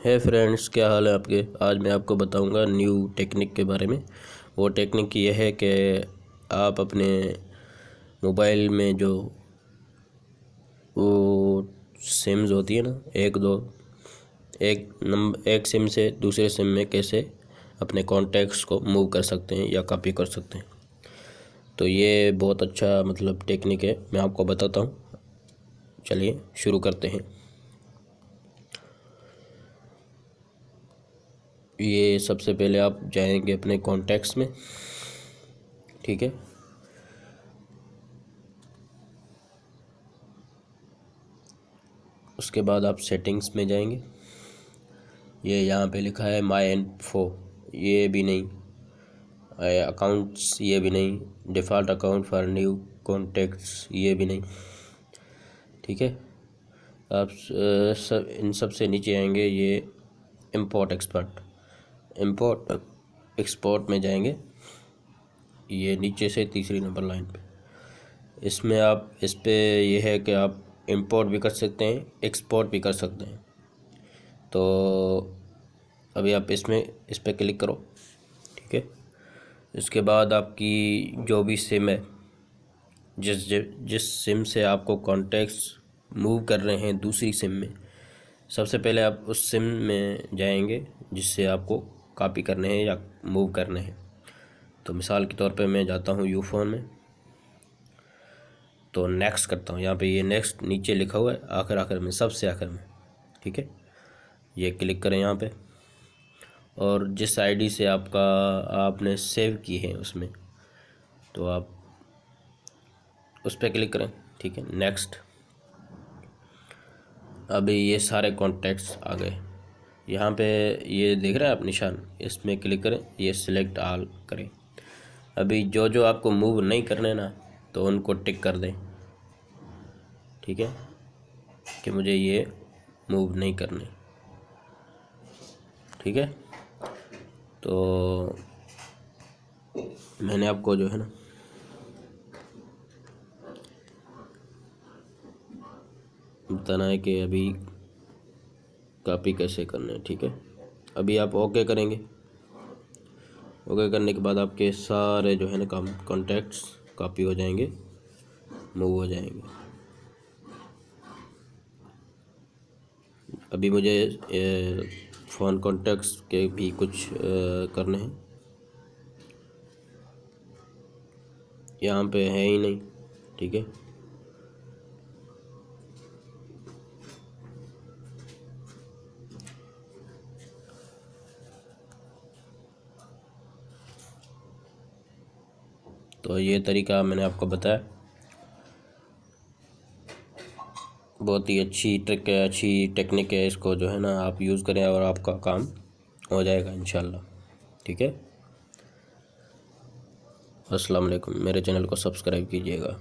है फ्रेंड्स, क्या हाल है आपके। आज मैं आपको बताऊंगा न्यू टेक्निक के बारे में। वो टेक्निक ये है कि आप अपने मोबाइल में जो वो सिम्स होती है ना, एक सिम से दूसरे सिम में कैसे अपने कॉन्टैक्ट्स को मूव कर सकते हैं या कॉपी कर सकते हैं। तो ये बहुत अच्छा टेक्निक है, मैं आपको बताता हूँ। चलिए शुरू करते हैं। ये सबसे पहले आप जाएंगे अपने कॉन्टैक्ट्स में, ठीक है। उसके बाद आप सेटिंग्स में जाएंगे। ये यहाँ पे लिखा है माई इन्फो, ये भी नहीं। अकाउंट्स, ये भी नहीं। Default account for new contacts, ये भी नहीं, ठीक है। आप इन सब से नीचे आएंगे। ये इंपोर्ट एक्सपोर्ट में जाएंगे। ये नीचे से तीसरी नंबर लाइन पे, इसमें आप इस पे ये है कि आप इंपोर्ट भी कर सकते हैं, एक्सपोर्ट भी कर सकते हैं। तो अभी आप इस पर क्लिक करो, ठीक है। इसके बाद आपकी जो भी सिम है, जिस सिम से आपको कॉन्टैक्ट्स मूव कर रहे हैं दूसरी सिम में, सबसे पहले आप उस सिम में जाएंगे जिससे आपको कॉपी करने हैं या मूव करने हैं। तो मिसाल के तौर पे मैं जाता हूँ यूफोन में, तो नेक्स्ट करता हूँ। यहाँ पे ये नेक्स्ट नीचे लिखा हुआ है आखिर में, सबसे आखिर में, ठीक है। ये क्लिक करें यहाँ पे, और जिस आईडी से आपने सेव की है उसमें, तो आप उस पर क्लिक करें, ठीक है। नेक्स्ट। अभी ये सारे कॉन्टैक्ट्स आ गए। यहाँ पे ये देख रहे हैं आप निशान, इसमें क्लिक करें, ये सिलेक्ट ऑल करें। अभी जो जो आपको मूव नहीं करने ना, तो उनको टिक कर दें, ठीक है, कि मुझे ये मूव नहीं करने, ठीक है। तो मैंने आपको जो है ना बताना है कि अभी कॉपी कैसे करना है, ठीक है। अभी आप ओके करेंगे। ओके करने के बाद आपके सारे जो है ना कॉन्टैक्ट्स कॉपी हो जाएंगे, मूव हो जाएंगे। अभी मुझे फ़ोन कॉन्टैक्ट्स के भी कुछ करने हैं। यहाँ पे है ही नहीं, ठीक है। तो ये तरीका मैंने आपको बताया, बहुत ही अच्छी ट्रिक है, अच्छी टेक्निक है। इसको जो है ना आप यूज़ करें और आपका काम हो जाएगा इंशाल्लाह, ठीक है। अस्सलाम वालेकुम, मेरे चैनल को सब्सक्राइब कीजिएगा।